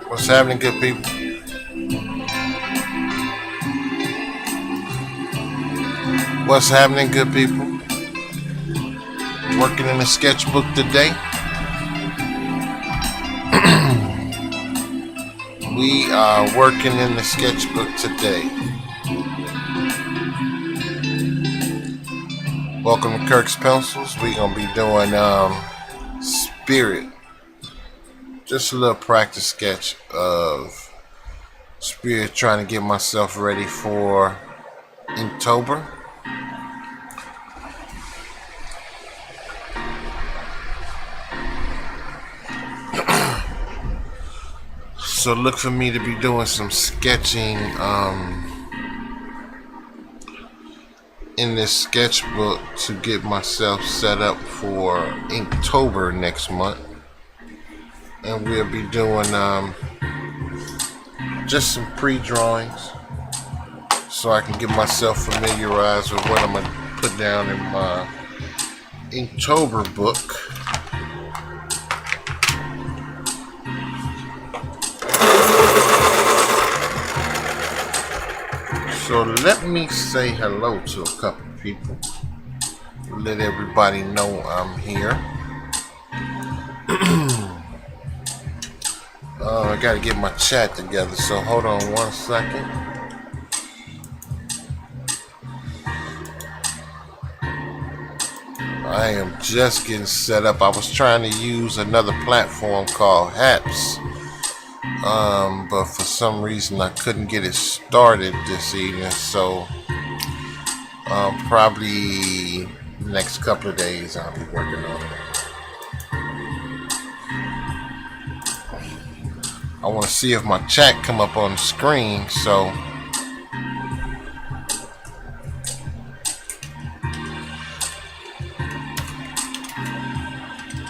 What's happening, good people? What's happening, good people? Working in the sketchbook today. We are working in the sketchbook today. Welcome to Kirk's Pencils. We're going to be doing Spirit. Just a little practice sketch of Spirit, trying to get myself ready for Inktober. So look for me to be doing some sketching in this sketchbook to get myself set up for Inktober next month. And we'll be doing just some pre-drawings so I can get myself familiarized with what I'm going to put down in my Inktober book. So let me say hello to a couple people. Let everybody know I'm here. I gotta get my chat together, so hold on one second. I am just getting set up. I was trying to use another platform called Haps, but for some reason I couldn't get it started this evening, so probably the next couple of days I'll be working on it. I want to see if my chat come up on the screen, so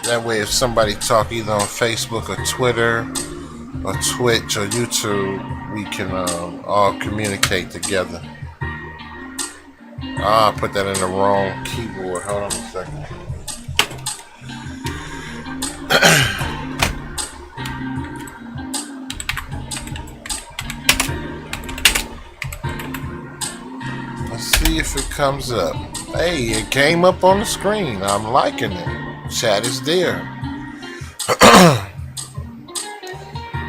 that way if somebody talk either on Facebook or Twitter or Twitch or YouTube, we can all communicate together. I put that in the wrong keyboard. Hold on a second. See if it comes up. Hey, it came up on the screen. I'm liking it. Chat is there.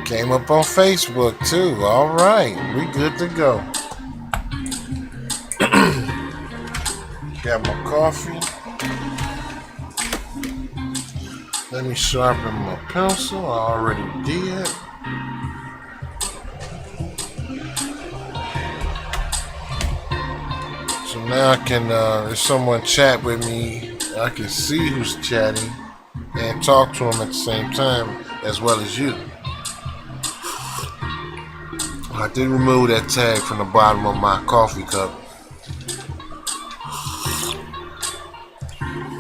Came up on Facebook too. All right, we good to go. Got my coffee. Let me sharpen my pencil. I already did. So now I can, if someone chat with me, I can see who's chatting and talk to them at the same time, as well as you. I did remove that tag from the bottom of my coffee cup.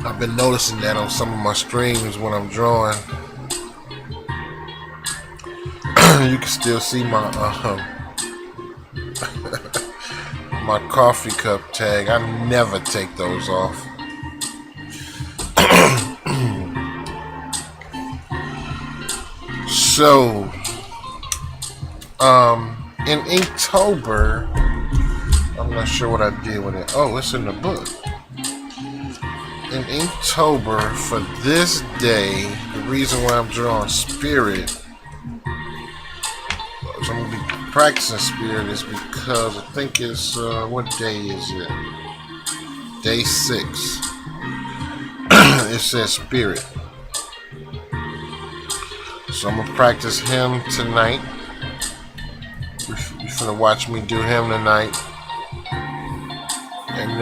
I've been noticing that on some of my streams when I'm drawing. You can still see my my coffee cup tag. I never take those off. So, in Inktober, I'm not sure what I did with it. Oh, it's in the book. In Inktober, for this day, the reason why I'm drawing Spirit, so I'm going to be practicing Spirit, is because I think it's, what day is it? Day 6. It says Spirit. So I'm going to practice him tonight. You're finna watch me do him tonight. And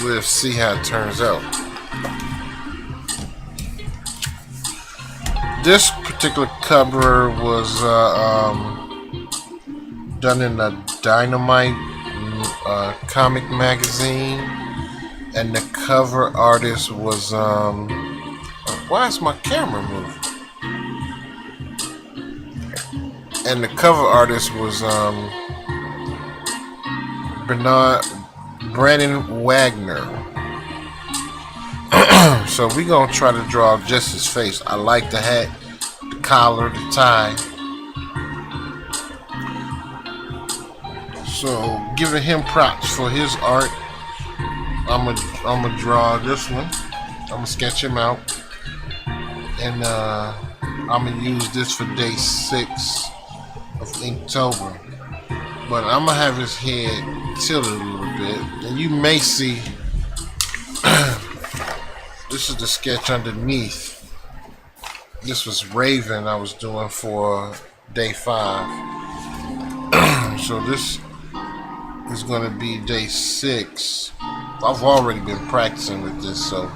we'll see how it turns out. This particular cover was done in a Dynamite comic magazine, and the cover artist was why is my camera moving? And the cover artist was Brandon Wagner. So we gonna try to draw just his face. I like the hat, the collar, the tie. So giving him props for his art. I'm gonna draw this one. I'm gonna sketch him out, and I'm gonna use this for day 6 of Inktober. But I'm gonna have his head tilted a little bit, and you may see. This is the sketch underneath. This was Raven I was doing for day 5. So this is going to be day 6. I've already been practicing with this, so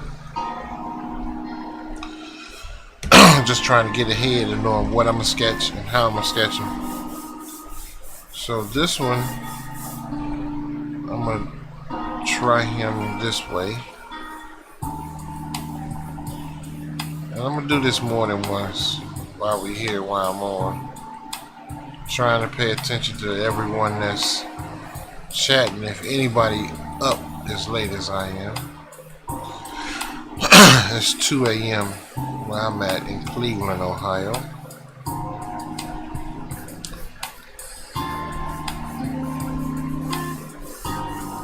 just trying to get ahead and knowing what I'm going to sketch and how I'm going to sketch them. So this one, I'm going to try him this way. And I'm going to do this more than once while we're here, while I'm on. Trying to pay attention to everyone that's chatting, if anybody up as late as I am. It's 2 a.m. where I'm at in Cleveland, Ohio.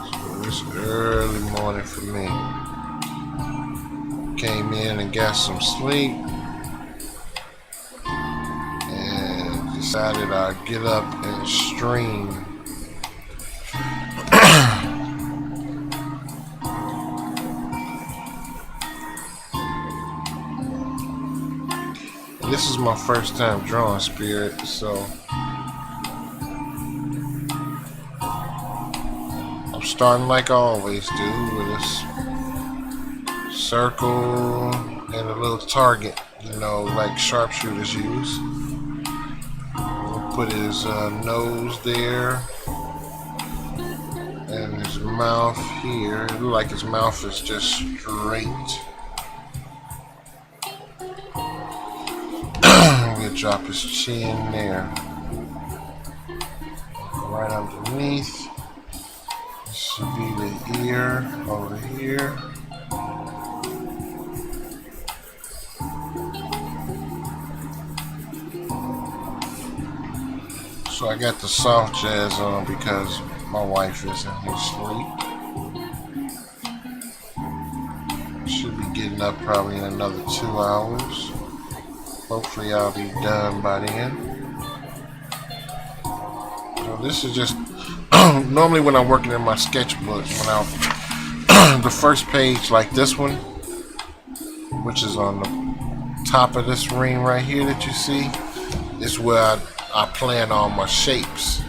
So it's early morning for me. Came in and got some sleep and decided I'd get up and stream. This is my first time drawing Spirit, so I'm starting like I always do with this circle and a little target, you know, like sharpshooters use. We'll put his nose there and his mouth here. It looks like his mouth is just straight. We'll drop his chin there. Right underneath. This should be the ear over here. So I got the soft jazz on because my wife isn't here asleep. Should be getting up probably in another 2 hours. Hopefully I'll be done by then. So this is just normally when I'm working in my sketchbook, when the first page like this one, which is on the top of this ring right here that you see, is where I plan on my shapes.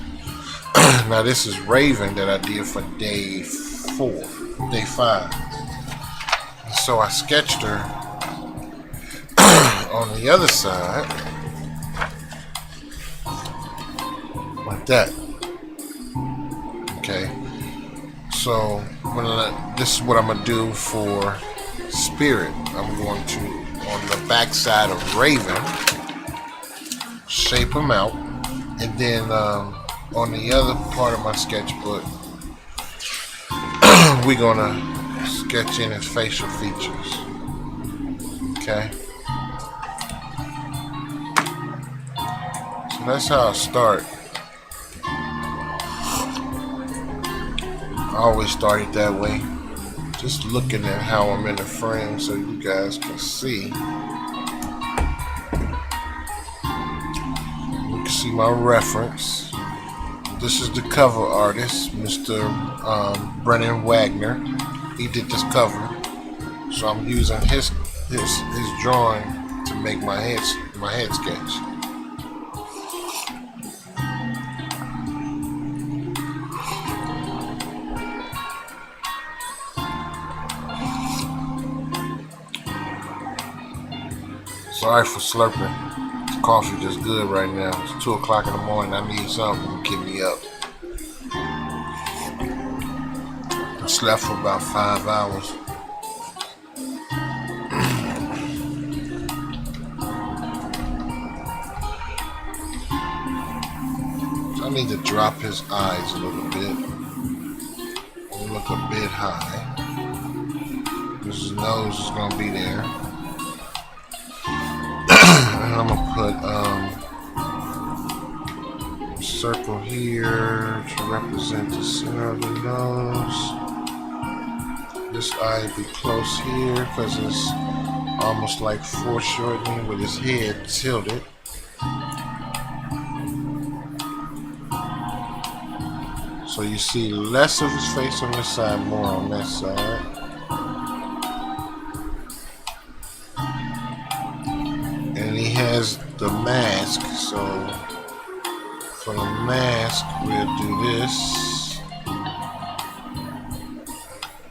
Now this is Raven that I did for day 5. So I sketched her on the other side. like that. Okay, so this is what I'm gonna do for Spirit. I'm going to, on the back side of Raven, shape him out, and then on the other part of my sketchbook, we're gonna sketch in his facial features. Okay, so that's how I start. I always started that way, just looking at how I'm in the frame so you guys can see. You can see my reference. This is the cover artist, Mr. Brennan Wagner. He did this cover, so I'm using his drawing to make my head sketch. Sorry for slurping. The coffee just good right now. It's 2 o'clock in the morning. I need something to keep me up. I slept for about 5 hours. So I need to drop his eyes a little bit. They look a bit high. His nose is going to be there. And I'm gonna put a circle here to represent the center of the nose. This eye be close here because it's almost like foreshortening with his head tilted. So you see less of his face on this side, more on that side. And he has the mask, so for the mask we'll do this,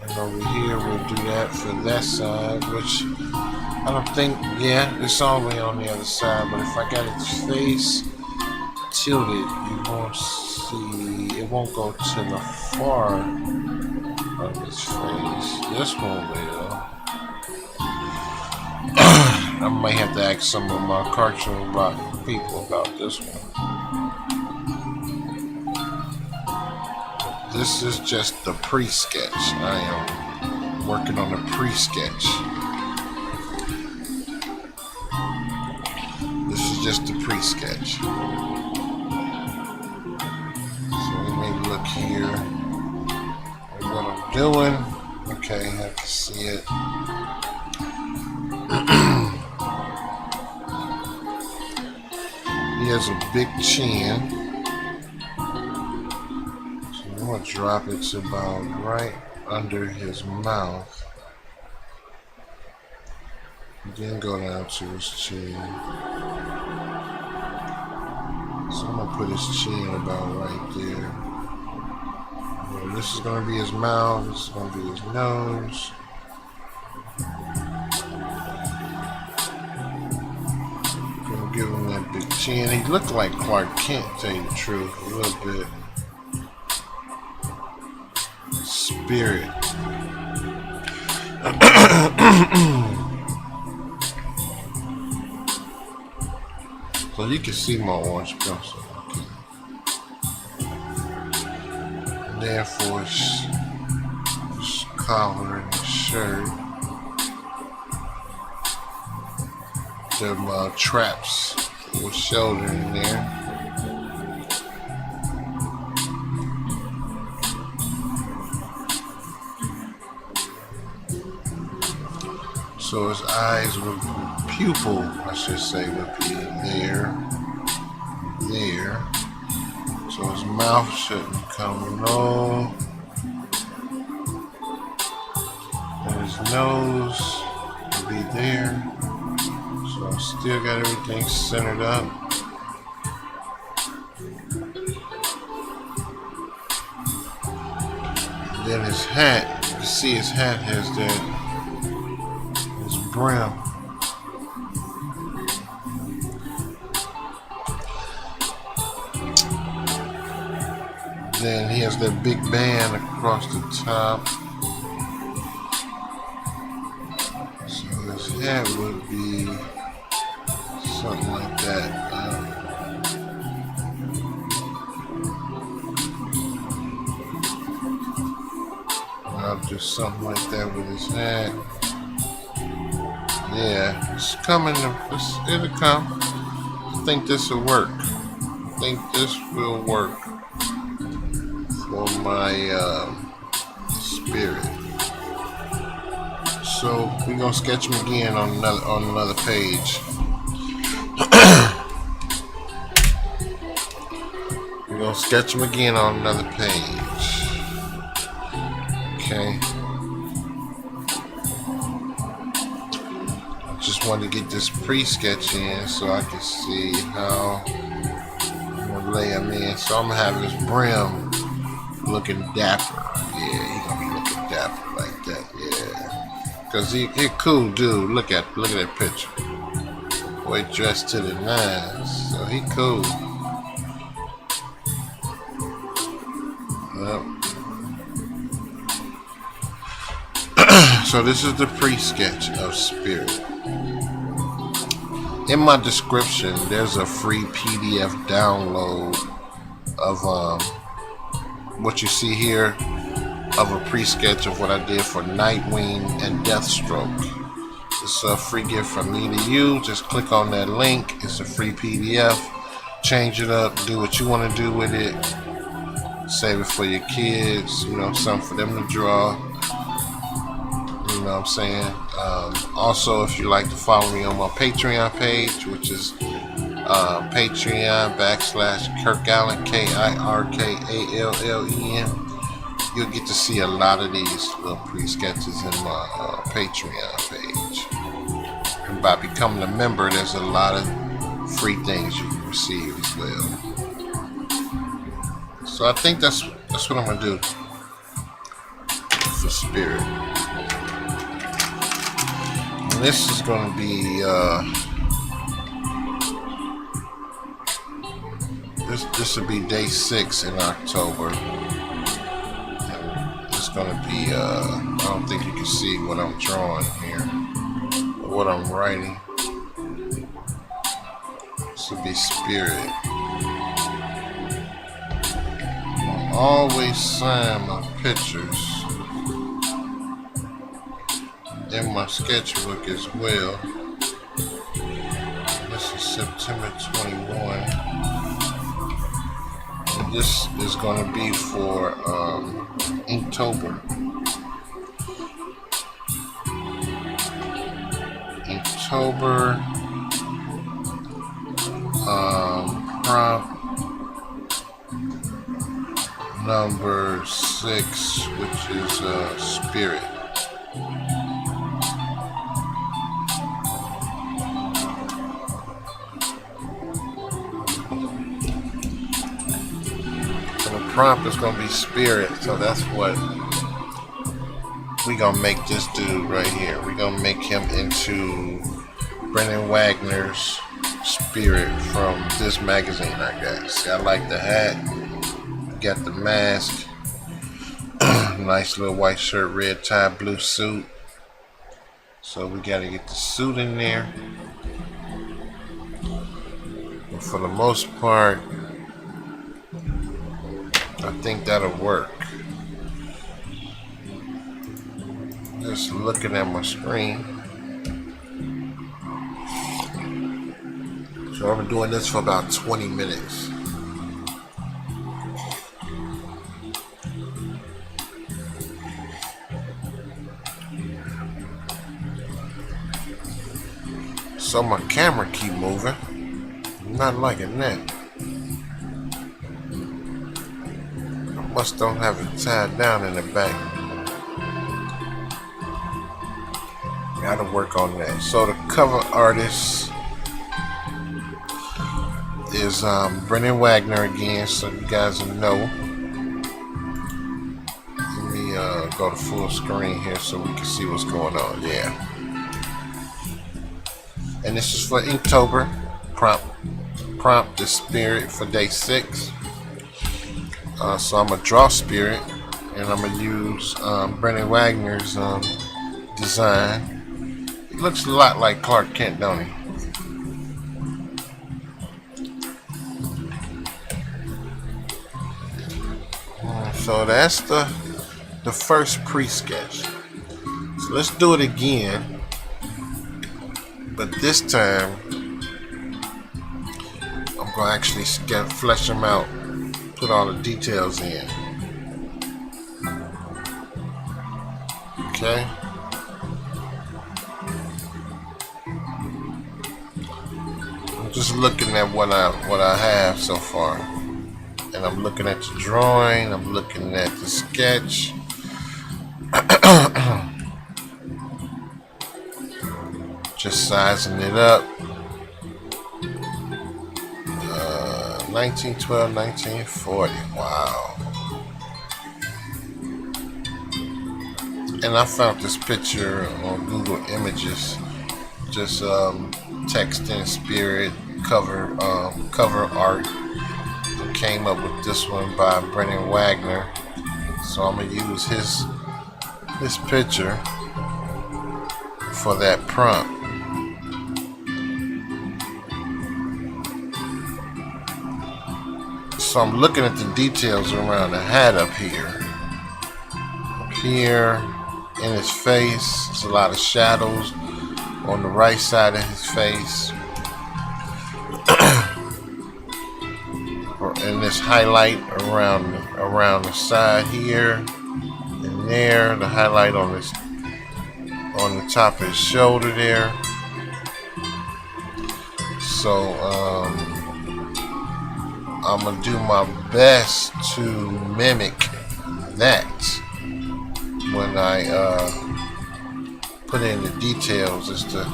and over here we'll do that for that side, which I don't think, yeah, it's all the way on the other side, but if I got his face tilted, you won't see, it won't go to the far of his face. This one will. I might have to ask some of my cartoon people about this one. This is just the pre-sketch. I am working on the pre-sketch. This is just the pre-sketch. So let me look here at what I'm doing. Okay, I can see it. He has a big chin, so I'm going to drop it to about right under his mouth, and then go down to his chin. So I'm going to put his chin about right there. Well, this is going to be his mouth, this is going to be his nose. Give him that big chin. He looked like Clark Kent, to tell you the truth, a little bit. Spirit. So you can see my orange pencil. Okay. And then for his collar and his shirt, them traps with shoulder in there. So his eyes would, pupil, I should say, would be there. So his mouth shouldn't come low. And his nose would be there. So I still got everything centered up. And then his hat, you can see his hat has that, his brim. Then he has that big band across the top. So his head would be something like that. I'll do something like that with his head. Yeah, it's coming. It'll come. I think this will work. I think this will work for my spirit. So we're gonna sketch him again on another page. We're gonna sketch him again on another page. Okay. Just wanted to get this pre-sketch in so I can see how I'm gonna lay him in. So I'm gonna have his brim looking dapper. Yeah, he's gonna be looking dapper like that. Yeah, cause he cool dude. Look at that picture. Boy dressed to the nines, so he cool. Yep. So this is the pre-sketch of Spirit. In my description, there's a free PDF download of what you see here of a pre-sketch of what I did for Nightwing and Deathstroke. It's a free gift from me to you. Just click on that link. It's a free PDF. Change it up. Do what you want to do with it. Save it for your kids. You know, something for them to draw. You know what I'm saying? Also, if you like to follow me on my Patreon page, which is Patreon /Kirk Allen, KIRKALLEN, you'll get to see a lot of these little pre-sketches in my Patreon page. And by becoming a member, there's a lot of free things you can receive as well. So I think that's what I'm gonna do for Spirit. This is going to be this will be day 6 in October, and it's going to be I don't think you can see what I'm drawing here or what I'm writing. This will be Spirit. I always sign my pictures in my sketchbook as well. This is September 21. And this is going to be for Inktober. Inktober prompt number 6, which is Spirit. Prompt is going to be Spirit, so that's what we gonna make this dude right here. We gonna make him into Brendan Wagner's Spirit from this magazine I got. See, I like the hat, got the mask, nice little white shirt, red tie, blue suit. So we gotta get the suit in there. But for the most part, I think that'll work. Just looking at my screen. So I've been doing this for about 20 minutes. So my camera keep moving. I'm not liking that. Must don't have it tied down in the back. Gotta work on that. So the cover artist is Brendan Wagner again, so you guys will know. Let me go to full screen here so we can see what's going on. Yeah. And this is for Inktober. Prompt the Spirit for day 6. So I'm gonna draw Spirit, and I'm gonna use Brennan Wagner's design. He looks a lot like Clark Kent, don't he? So that's the first pre-sketch. So let's do it again, but this time I'm gonna actually flesh them out, put all the details in. Okay. I'm just looking at what I have so far, and I'm looking at the drawing. I'm looking at the sketch. Just sizing it up. 1912, 1940. Wow. And I found this picture on Google Images. Just text in Spirit cover art. I came up with this one by Brennan Wagner. So I'm gonna use his picture for that prompt. So I'm looking at the details around the hat up here. Up here in his face, there's a lot of shadows on the right side of his face. And this highlight around the side here and there. The highlight on the top of his shoulder there. So I'm gonna do my best to mimic that when I put in the details, is to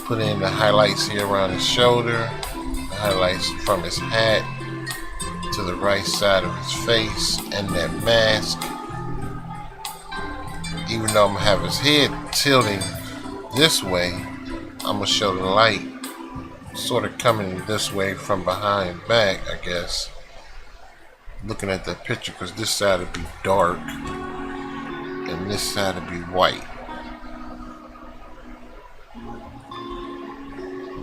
put in the highlights here around his shoulder, the highlights from his hat to the right side of his face, and that mask. Even though I'm gonna have his head tilting this way, I'm gonna show the light sort of coming this way from behind back, I guess. Looking at that picture, because this side would be dark and this side would be white.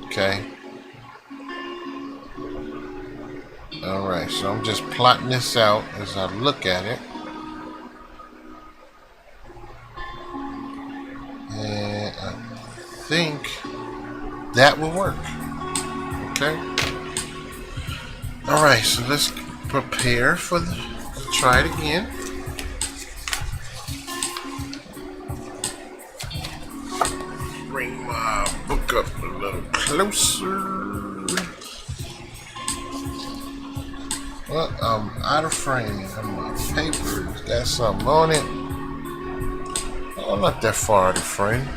Okay. Alright, so I'm just plotting this out as I look at it. And I think that will work. Okay. Alright, so let's prepare to try it again. Bring my book up a little closer. Well, I'm out of frame. My paper got something on it. Oh, not that far out of frame.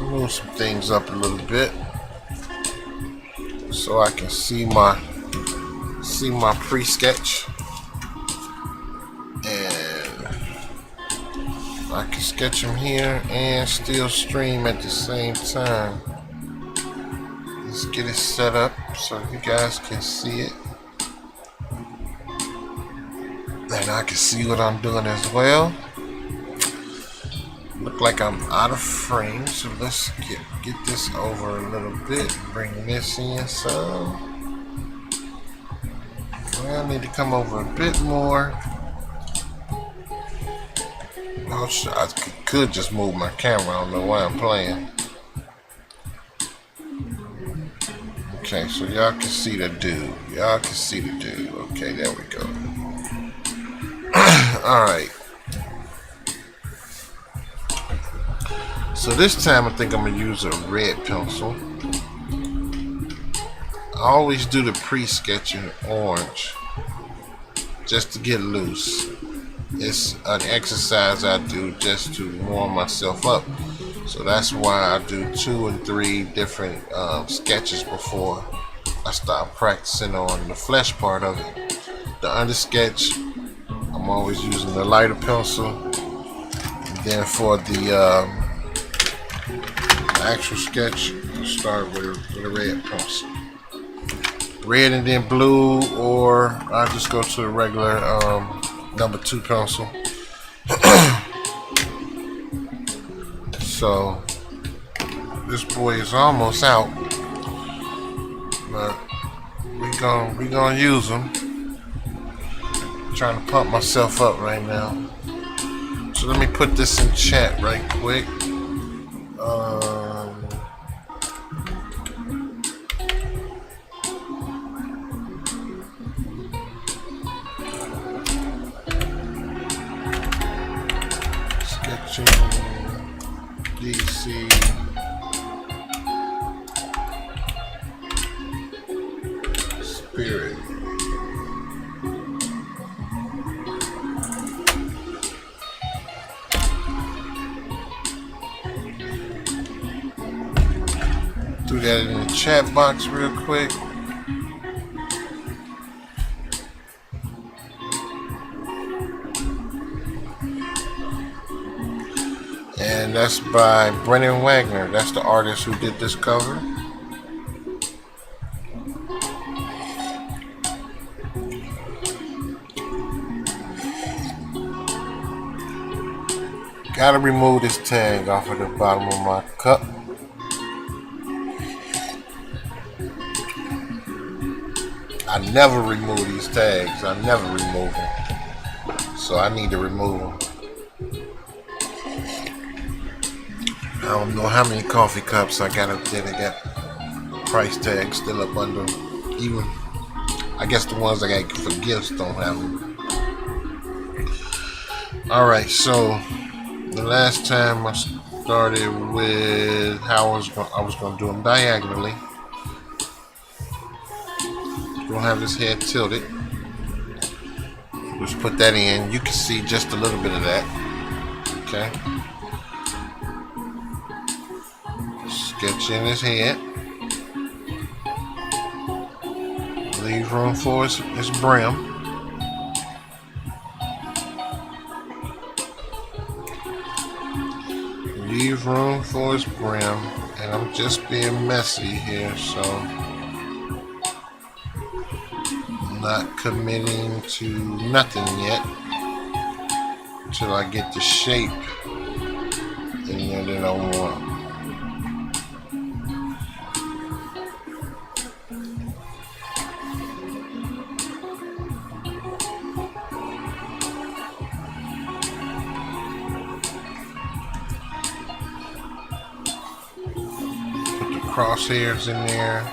Move some things up a little bit so I can see my pre-sketch, and I can sketch them here and still stream at the same time. Let's get it set up so you guys can see it, and I can see what I'm doing as well. Look like I'm out of frame, so let's get this over a little bit. Bring this in some. Well, I need to come over a bit more. Oh, I could just move my camera. I don't know why I'm playing. Okay, so y'all can see the dude. Y'all can see the dude. Okay, there we go. Alright. So this time I think I'm going to use a red pencil. I always do the pre-sketch in orange just to get loose. It's an exercise I do just to warm myself up. So that's why I do 2 and 3 different sketches before I start practicing on the flesh part of it. The undersketch, I'm always using the lighter pencil. And then for the actual sketch, I'll start with a red pencil. red and then blue, or I'll just go to the regular number 2 pencil. So this boy is almost out, but we gonna use him. I'm trying to pump myself up right now. So let me put this in chat right quick. Sketching DC Spirit. Do that in the chat box real quick. And that's by Brennan Wagner. That's the artist who did this cover. Gotta remove this tag off of the bottom of my cup. I never remove these tags. I never remove them. So I need to remove them. I don't know how many coffee cups I got up there that got price tags still up under them. Even, I guess the ones I got for gifts don't have them. Alright, so the last time I started with how I was going to do them diagonally. Gonna have this head tilted. Just put that in. You can see just a little bit of that. Okay. Sketch in his head. Leave room for his brim. Leave room for his brim. And I'm just being messy here, so not committing to nothing yet until I get the shape in there that I want. Put the crosshairs in there.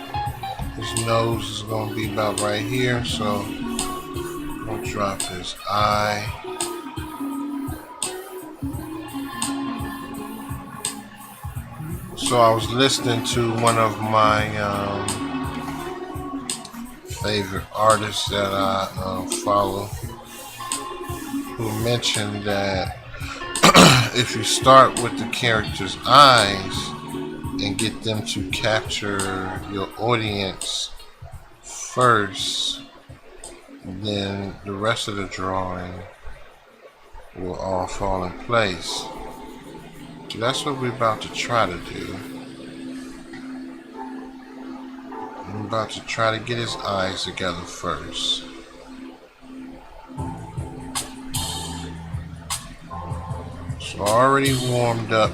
His nose is going to be about right here, so I'm going to drop his eye. So I was listening to one of my favorite artists that I follow, who mentioned that if you start with the character's eyes and get them to capture your audience first, then the rest of the drawing will all fall in place. So that's what we're about to try to do. I'm about to try to get his eyes together first. So I already warmed up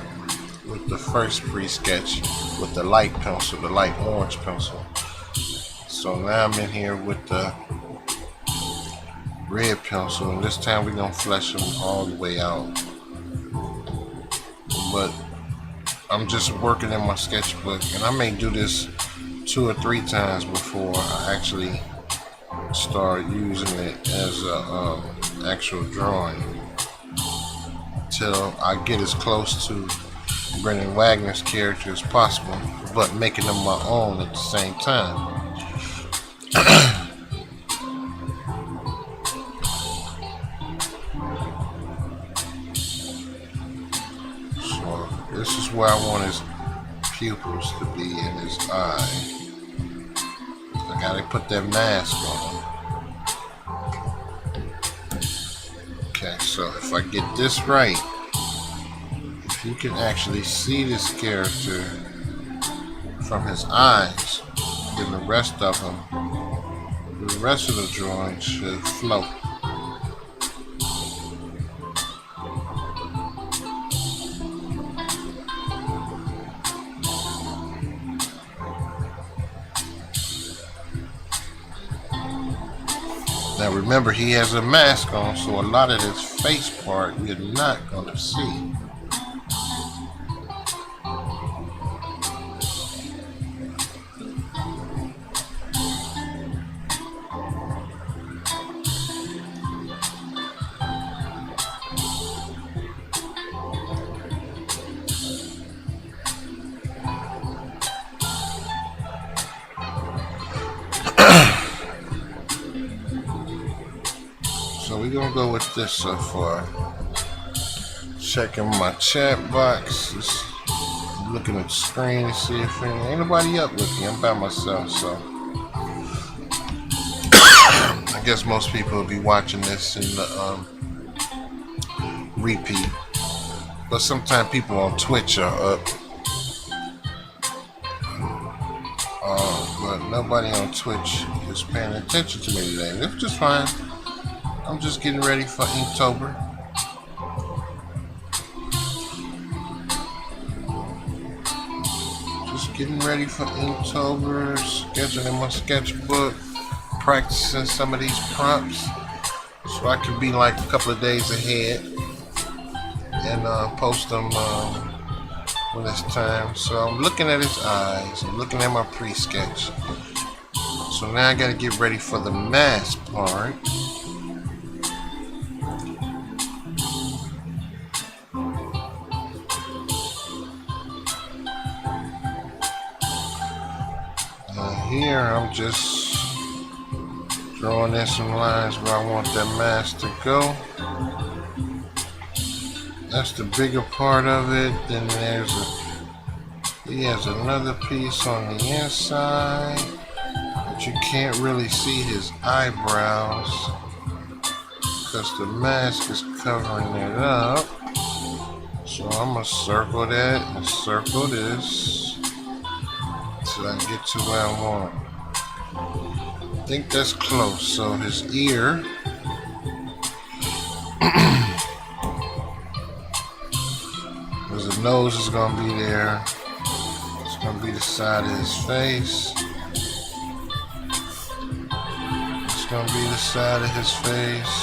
with the first pre-sketch with the light pencil, the light orange pencil. So now I'm in here with the red pencil, and this time we're gonna flesh them all the way out. But I'm just working in my sketchbook, and I may do this 2 or 3 times before I actually start using it as a actual drawing, until I get as close to Brendan Wagner's character as possible, but making them my own at the same time. So this is where I want his pupils to be in his eye. I gotta put that mask on. Okay, so if I get this right, if you can actually see this character from his eyes, then the rest of him the rest of the drawing should flow. Now remember, he has a mask on, so a lot of this face part you're not going to see. So we're gonna go with this so far. Checking my chat box, just looking at the screen to see if ain't nobody up with me. I'm by myself, so I guess most people will be watching this in the repeat. But sometimes people on Twitch are up. But nobody on Twitch is paying attention to me today. That's just fine. I'm just getting ready for Inktober. Just getting ready for Inktober, scheduling my sketchbook, practicing some of these prompts so I can be like a couple of days ahead and post them when it's time. So I'm looking at his eyes, I'm looking at my pre-sketch. So now I gotta get ready for the mask part. Here I'm just drawing in some lines where I want that mask to go. That's the bigger part of it. Then he has another piece on the inside, but you can't really see his eyebrows because the mask is covering it up. So I'm gonna circle that and circle this so I get to where I want. I think that's close. So his ear, because the nose is gonna be there. It's gonna be the side of his face. It's gonna be the side of his face.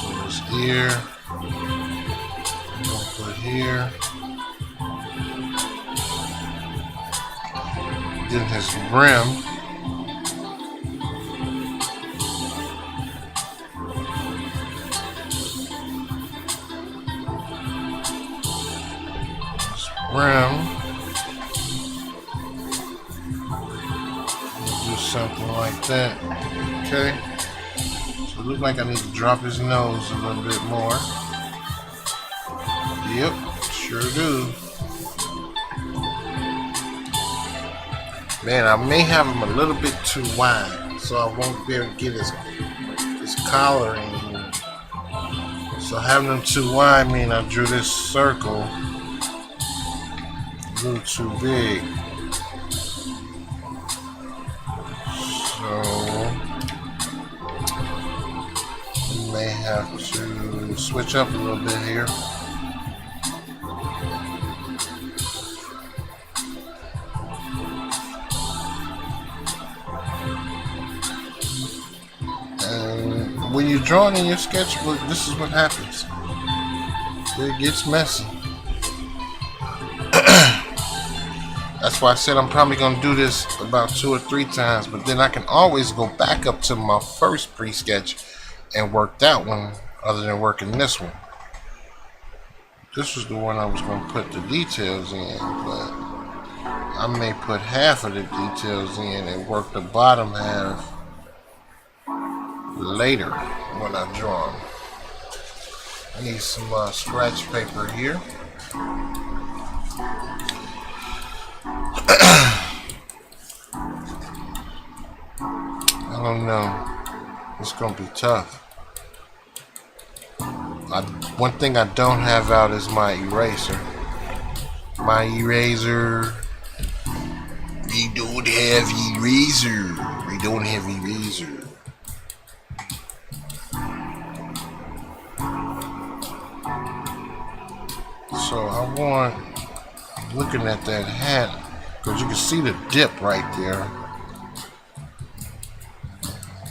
So his ear, I'm gonna put here. Then his brim, do something like that. Okay, so it looks like I need to drop his nose a little bit more. Yep, sure do. Man, I may have him a little bit too wide, so I won't be able to get his collar in here. So having them too wide means I drew this circle a little too big. So we may have to switch up a little bit here. When you're drawing in your sketchbook, this is what happens. It gets messy. That's why I said I'm probably going to do this about 2 or 3 times, but then I can always go back up to my first pre-sketch and work that one other than working this one. This was the one I was going to put the details in, but I may put half of the details in and work the bottom half later when I draw them. I need some scratch paper here. I don't know. It's gonna be tough. One thing I don't have out is my eraser. My eraser We don't have eraser. We don't have eraser. So I want, looking at that hat, because you can see the dip right there.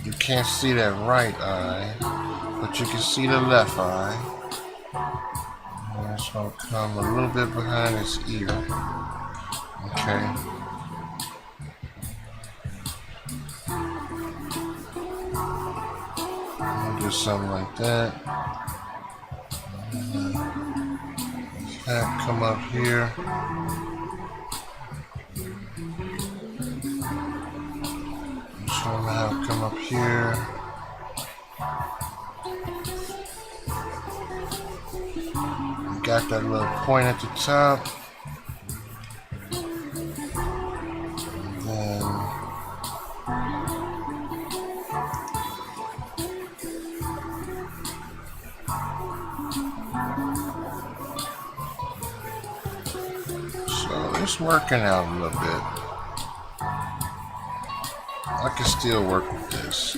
You can't see that right eye, but you can see the left eye. And it's going to come a little bit behind his ear. Okay. I'll do something like that. Hat come up here. Show them how to come up here. You got that little point at the top. And then so it's working out a little bit. I can still work with this.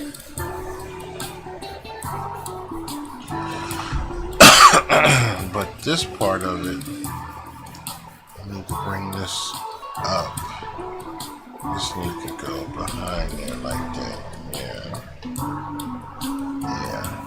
But this part of it, I need to bring this up. This needs to go behind there like that. Yeah. Yeah.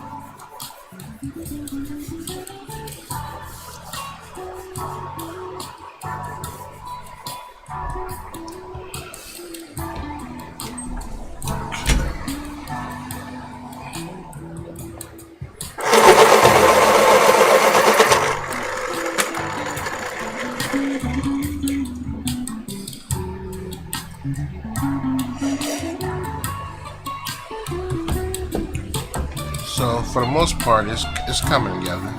So for the most part, it's coming together.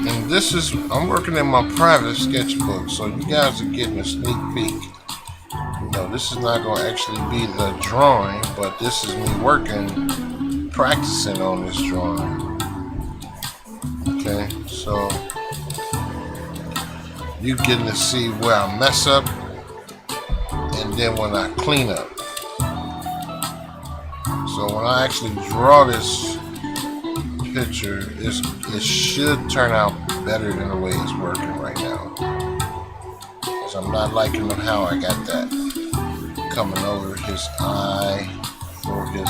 And this is, I'm working in my private sketchbook, so you guys are getting a sneak peek. You know, this is not going to actually be the drawing, but this is me working, practicing on this drawing. Okay, so you getting to see where I mess up and then when I clean up. So when I actually draw this picture, it should turn out better than the way it's working right now. So I'm not liking how I got that coming over his eye for his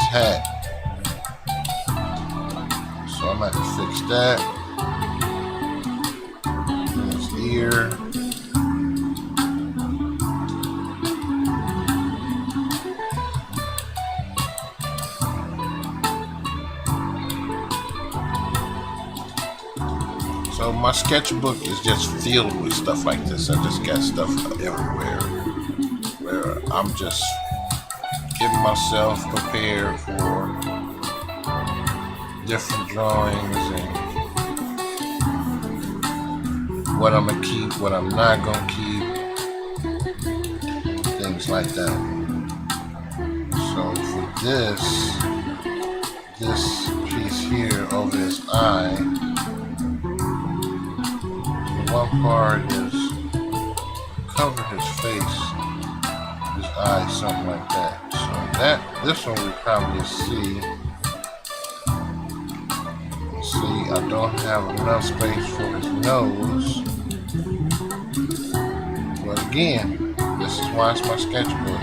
hat. So I'm going to have to fix that. Ear. So my sketchbook is just filled with stuff like this. I just got stuff everywhere where I'm just getting myself prepared for different drawings and what I'm gonna keep, what I'm not gonna keep, things like that. So for this piece here over his eye, the one part is cover his face, his eye, something like that. So this one we probably see. I don't have enough space for his nose. But again, this is why it's my sketchbook.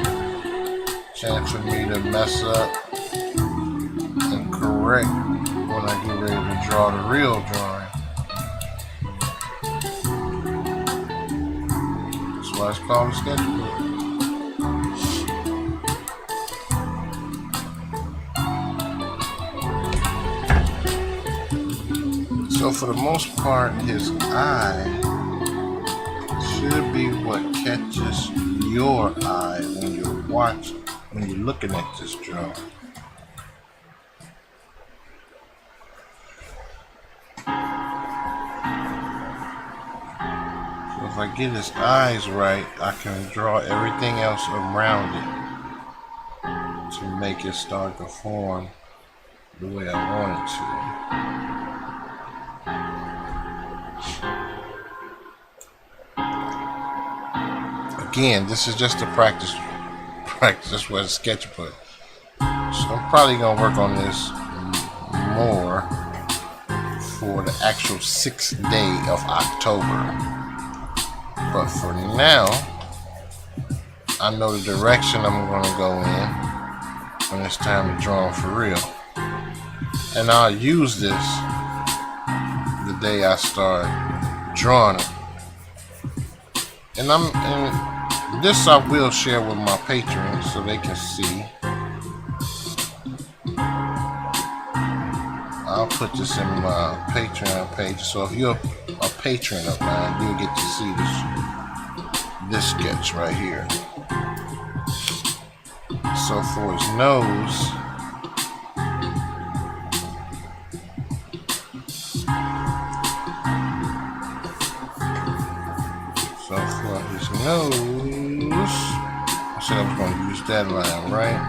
Chance for me to mess up and correct when I get ready to draw the real drawing. That's why it's called a sketchbook. So for the most part, his eye should be what catches your eye when you're watching, when you're looking at this drawing. So if I get his eyes right, I can draw everything else around it to make it start to form the way I want it to. Again, this is just a practice. This was a sketchbook. So I'm probably going to work on this more for the actual 6th day of October. But for now, I know the direction I'm going to go in when it's time to draw for real. And I'll use this the day I start drawing it. And this I will share with my patrons so they can see. I'll put this in my Patreon page. So if you're a patron of mine, you'll get to see this sketch right here. So for his nose, I said I was going to use that line, right?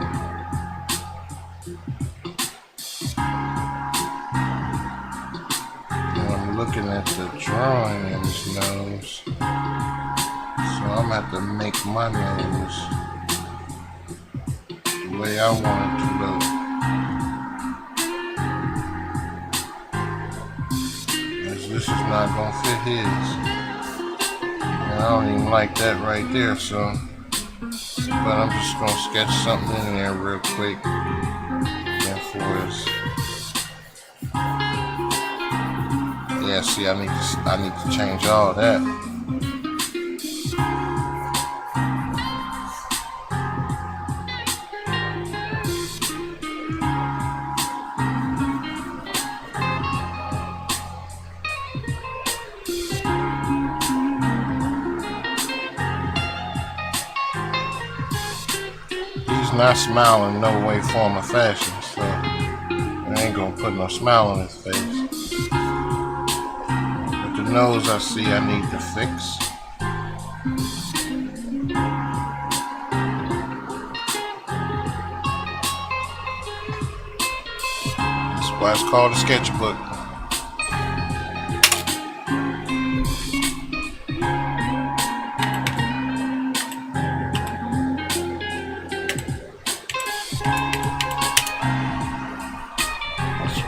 And I'm looking at the drawing in his nose, so I'm going to have to make my nose the way I want it to look. As this is not going to fit his. I don't even like that right there, so but I'm just gonna sketch something in there real quick. And for us, yeah. See, I need to change all that. Not smiling no way, form, or fashion, so I ain't gonna put no smile on his face. But the nose I see I need to fix. That's why it's called a sketchbook.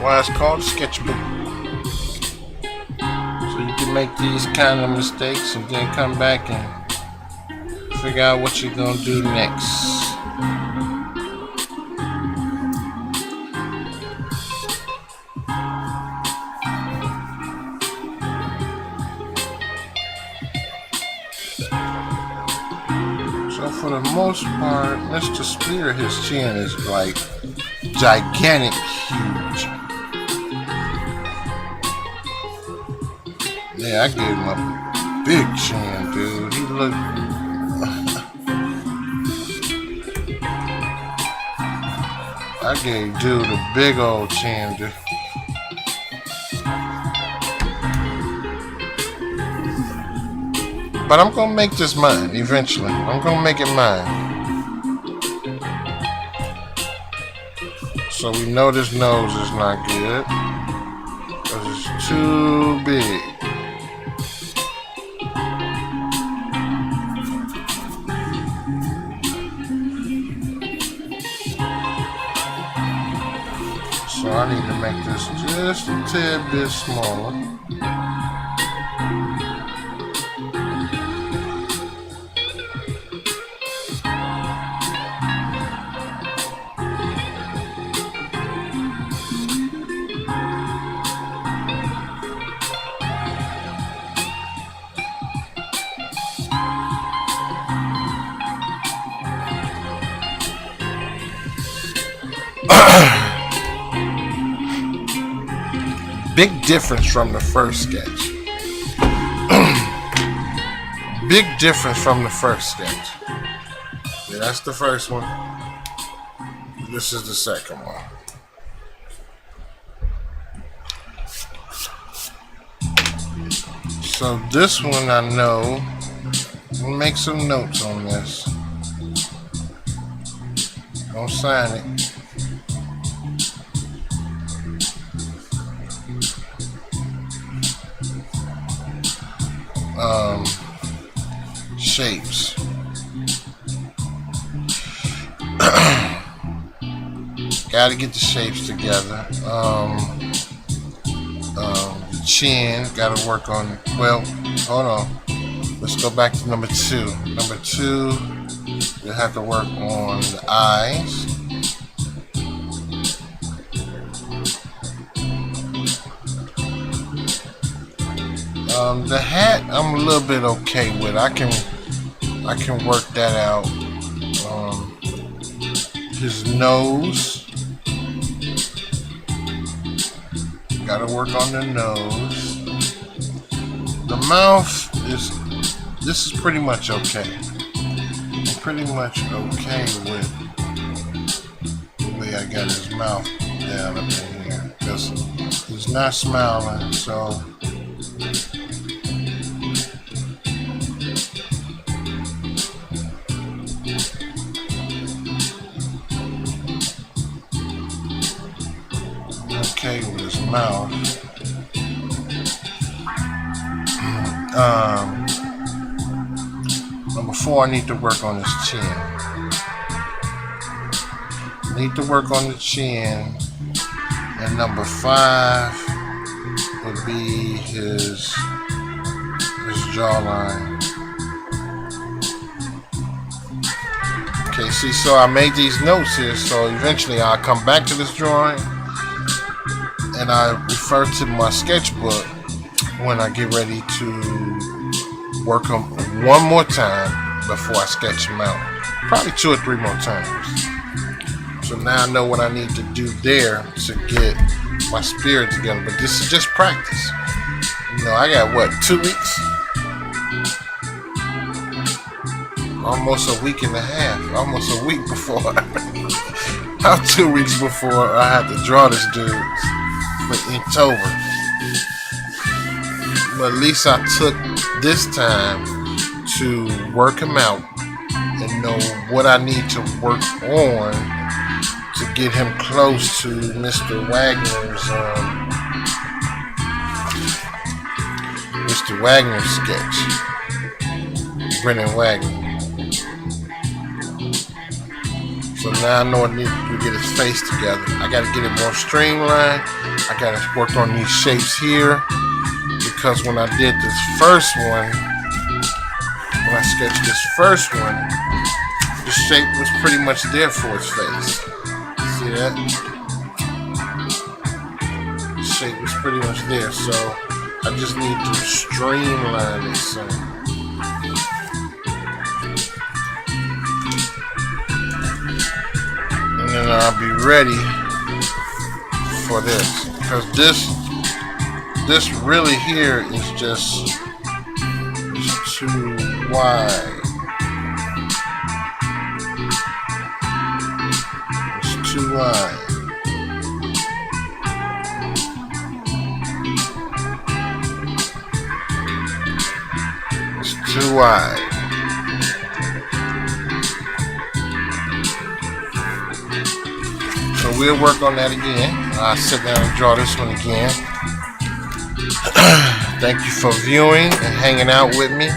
Why it's called a sketchbook. So you can make these kind of mistakes and then come back and figure out what you're gonna do next. So for the most part, Mr. Spear, his chin is like gigantic, huge. Yeah, I gave him a big chin, dude. He looked... I gave dude a big old chin, dude. But I'm gonna make this mine eventually. I'm gonna make it mine. So we know this nose is not good because it's too big. So I need to make this just a tad bit smaller. Big difference from the first sketch. Big difference from the first sketch. Yeah, that's the first one. This is the second one. So this one I know. We'll make some notes on this. Don't sign it. shapes. Gotta get the shapes together. The chin, gotta work on. Well, hold on. Let's go back to number 2. Number 2, you have to work on the eyes. The hat, I'm a little bit okay with. I can work that out. His nose, gotta work on the nose. The mouth this is pretty much okay. I'm pretty much okay with the way I got his mouth down up in here, because he's not smiling, so okay with his mouth. Number 4, I need to work on his chin. Need to work on the chin. And number 5 would be his jawline. Okay, see, so I made these notes here, so eventually I'll come back to this drawing and I refer to my sketchbook when I get ready to work them one more time before I sketch them out. Probably 2 or 3 more times. So now I know what I need to do there to get my spirit together. But this is just practice. You know, I got what, 2 weeks? Almost a week and a half. Almost a week before. About 2 weeks before I had to draw this dude for Inktober. But at least I took this time to work him out and know what I need to work on to get him close to Mr. Wagner's sketch. Brennan Wagner. So now I know I need to get his face together. I got to get it more streamlined. I got to work on these shapes here, because when I did this first one, when I sketched this first one, the shape was pretty much there for his face. See that? The shape was pretty much there, so I just need to streamline it some. And then I'll be ready for this, because this really here is just too wide. It's too wide. It's too wide. So we'll work on that again. I'll sit down and draw this one again. Thank you for viewing and hanging out with me.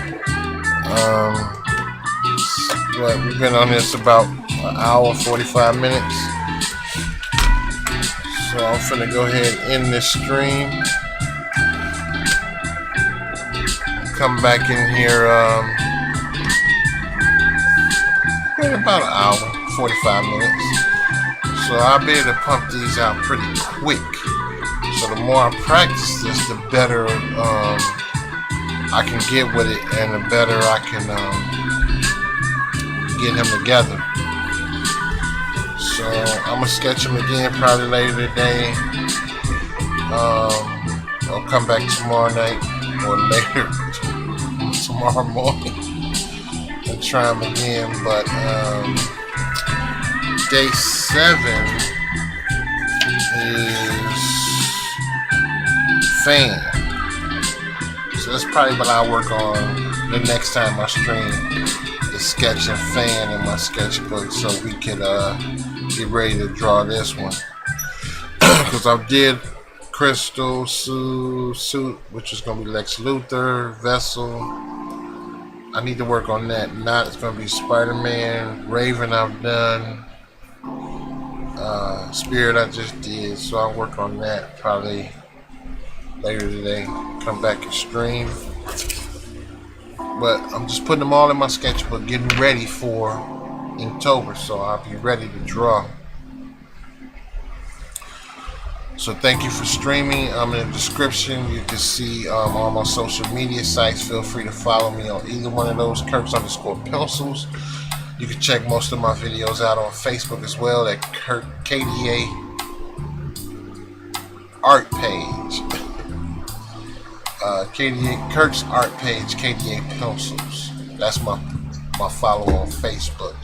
We've been on this about an hour, 45 minutes. So I'm finna go ahead and end this stream. Come back in here in about an hour, 45 minutes. So I'll be able to pump these out pretty quick. So the more I practice this, the better I can get with it, and the better I can get him together. So I'm gonna sketch him again probably later today. I'll come back tomorrow night or later tomorrow morning and try him again. But day 7 is fan. So that's probably what I'll work on the next time I stream, is sketching fan in my sketchbook, so we can get ready to draw this one. Because I did Crystal, Suit, which is going to be Lex Luthor, Vessel. I need to work on that. Not it's going to be Spider-Man, Raven I've done, Spirit I just did, so I'll work on that probably later today. Come back and stream. But I'm just putting them all in my sketchbook, getting ready for Inktober, so I'll be ready to draw. So thank you for streaming. In the description, you can see all my social media sites. Feel free to follow me on either one of those, Kirks_Pencils. You can check most of my videos out on Facebook as well at KDA Art Page. KDA Kirk's Art Page, KDA Pencils. That's my follow on Facebook.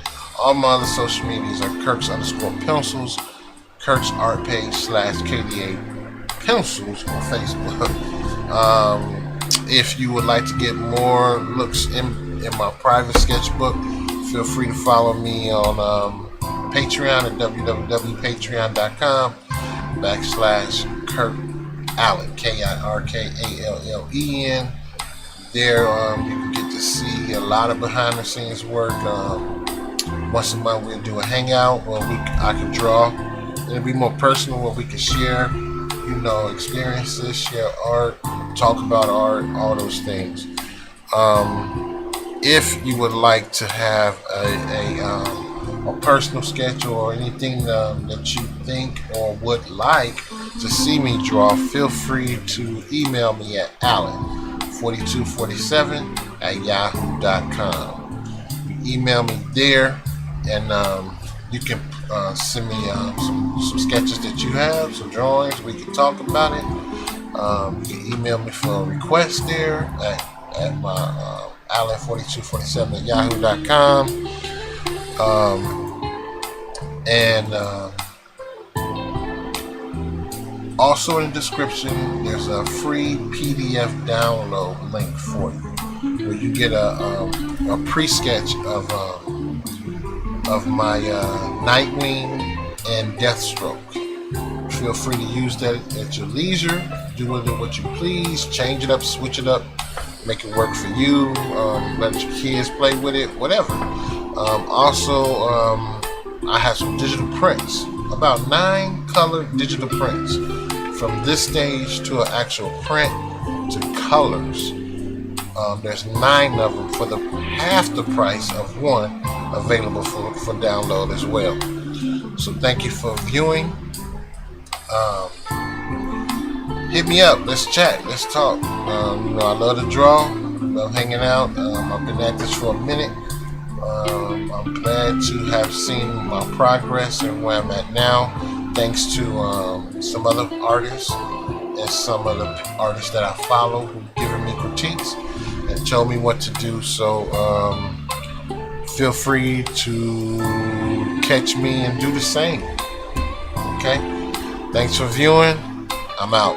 All my other social medias are Kirks_Pencils, Kirk's Art Page / KDA Pencils on Facebook. If you would like to get more looks in my private sketchbook, feel free to follow me on Patreon at www.patreon.com/Kirk Allen, KIRKALLEN. There you can get to see a lot of behind the scenes work. Once a month we'll do a hangout where I can draw. It'll be more personal, where we can share, experiences, share art, talk about art, all those things. If you would like to have a personal sketch or anything that you think or would like to see me draw, feel free to email me at allen4247@yahoo.com. You email me there, and you can send me some sketches that you have, some drawings. We can talk about it. You can email me for a request there at my allen4247@yahoo.com. Also in the description, there's a free PDF download link for you, where you get a pre-sketch of my Nightwing and Deathstroke. Feel free to use that at your leisure. Do with it what you please. Change it up, switch it up, make it work for you. Let your kids play with it, whatever. Also, I have some digital prints, about 9 colored digital prints, from this stage to an actual print to colors. There's 9 of them for half the price of one, available for download as well. So thank you for viewing. Hit me up, let's chat, let's talk. I love to draw, love hanging out. I've been at this for a minute. I'm glad to have seen my progress and where I'm at now, thanks to some other artists and some other artists that I follow who've given me critiques and told me what to do. So feel free to catch me and do the same. Okay? Thanks for viewing. I'm out.